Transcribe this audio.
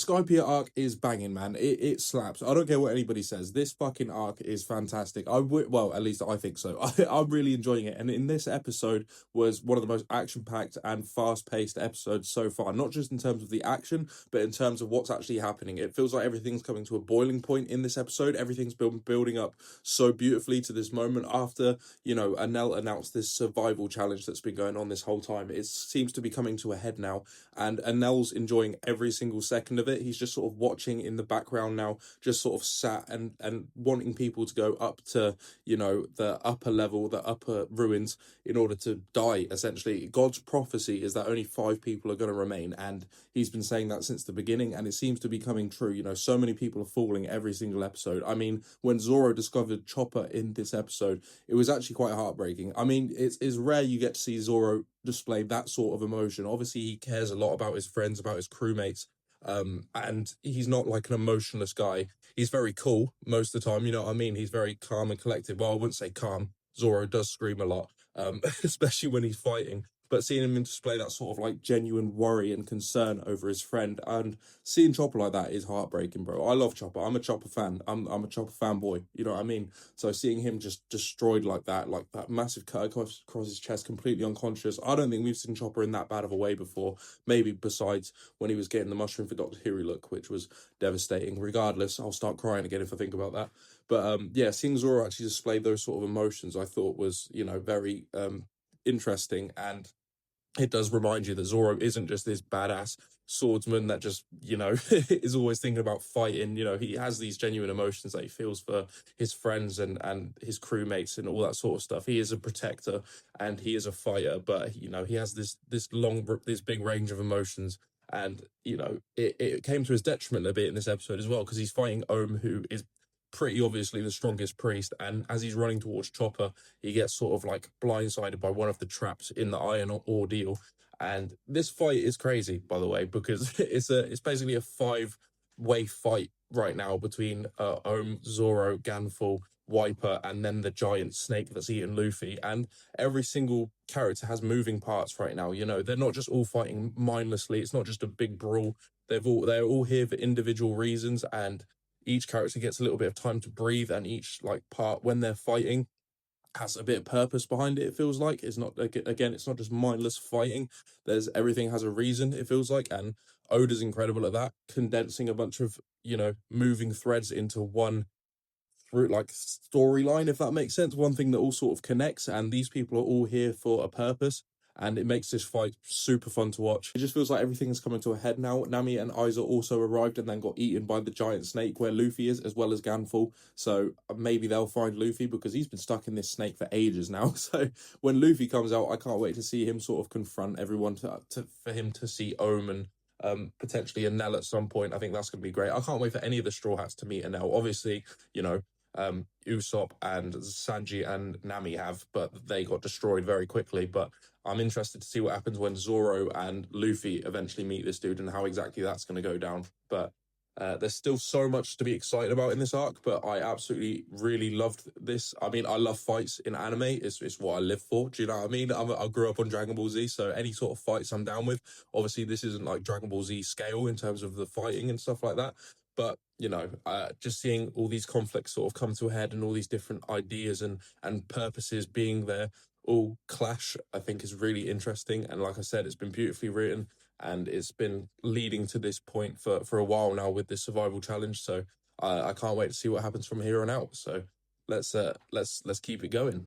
Skypia arc is banging, man. It slaps. I don't care what anybody says. This fucking arc is fantastic. Well, at least I think so. I'm really enjoying it. And in this episode was one of the most action-packed and fast-paced episodes so far. Not just in terms of the action, but in terms of what's actually happening. It feels like everything's coming to a boiling point in this episode. Everything's been building up so beautifully to this moment after, Anel announced this survival challenge that's been going on this whole time. It seems to be coming to a head now, and Anel's enjoying every single second of it. He's just sort of watching in the background now, just sort of sat and wanting people to go up to, the upper level, the upper ruins, in order to die, essentially. God's prophecy is that only 5 people are going to remain, and he's been saying that since the beginning, and it seems to be coming true. So many people are falling every single episode. I mean, when Zoro discovered Chopper in this episode, it was actually quite heartbreaking. I mean, it's rare you get to see Zoro display that sort of emotion. Obviously, he cares a lot about his friends, about his crewmates, and he's not like an emotionless guy. He's very cool most of the time, you know what I mean? He's very calm and collected. Well, I wouldn't say calm. Zoro does scream a lot, especially when he's fighting. But seeing him display that sort of like genuine worry and concern over his friend, and seeing Chopper like that is heartbreaking, bro. I love Chopper. I'm a Chopper fan. I'm a Chopper fanboy. You know what I mean? So seeing him just destroyed like that massive cut across his chest, completely unconscious. I don't think we've seen Chopper in that bad of a way before. Maybe besides when he was getting the mushroom for Doctor Who look, which was devastating. Regardless, I'll start crying again if I think about that. But yeah, seeing Zoro actually display those sort of emotions, I thought was, very interesting. And it does remind you that Zoro isn't just this badass swordsman that just, is always thinking about fighting. He has these genuine emotions that he feels for his friends and his crewmates and all that sort of stuff. He is a protector and he is a fighter, but, he has this big range of emotions. And, it came to his detriment a bit in this episode as well, because he's fighting Ohm, who is pretty obviously the strongest priest, and as he's running towards Chopper, he gets sort of like blindsided by one of the traps in the iron ordeal. And this fight is crazy, by the way, because it's basically a 5-way fight right now between Ohm, Zoro, Ganful, Wiper, and then the giant snake that's eating Luffy. And every single character has moving parts right now. They're not just all fighting mindlessly. It's not just a big brawl. They're all here for individual reasons, and each character gets a little bit of time to breathe, and each part when they're fighting has a bit of purpose behind it. It feels like it's not, again, it's not just mindless fighting. Everything has a reason, it feels like, and Oda's incredible at that, condensing a bunch of moving threads into one through storyline, if that makes sense. One thing that all sort of connects, and these people are all here for a purpose. And it makes this fight super fun to watch. It just feels like everything is coming to a head now. Nami and Aiza also arrived and then got eaten by the giant snake where Luffy is, as well as Ganful. So maybe they'll find Luffy, because he's been stuck in this snake for ages now. So when Luffy comes out, I can't wait to see him sort of confront everyone, for him to see Ohm and potentially Enel at some point. I think that's going to be great. I can't wait for any of the Straw Hats to meet Enel. Obviously, Usopp and Sanji and Nami have, but they got destroyed very quickly. But I'm interested to see what happens when Zoro and Luffy eventually meet this dude and how exactly that's going to go down. But there's still so much to be excited about in this arc, but I absolutely really loved this. I mean, I love fights in anime. It's what I live for. Do you know what I mean? I grew up on Dragon Ball Z, so any sort of fights I'm down with. Obviously, this isn't like Dragon Ball Z scale in terms of the fighting and stuff like that. But, just seeing all these conflicts sort of come to a head and all these different ideas and purposes being there all clash, I think is really interesting. And like I said, it's been beautifully written, and it's been leading to this point for a while now with this survival challenge. So I can't wait to see what happens from here on out. So let's keep it going.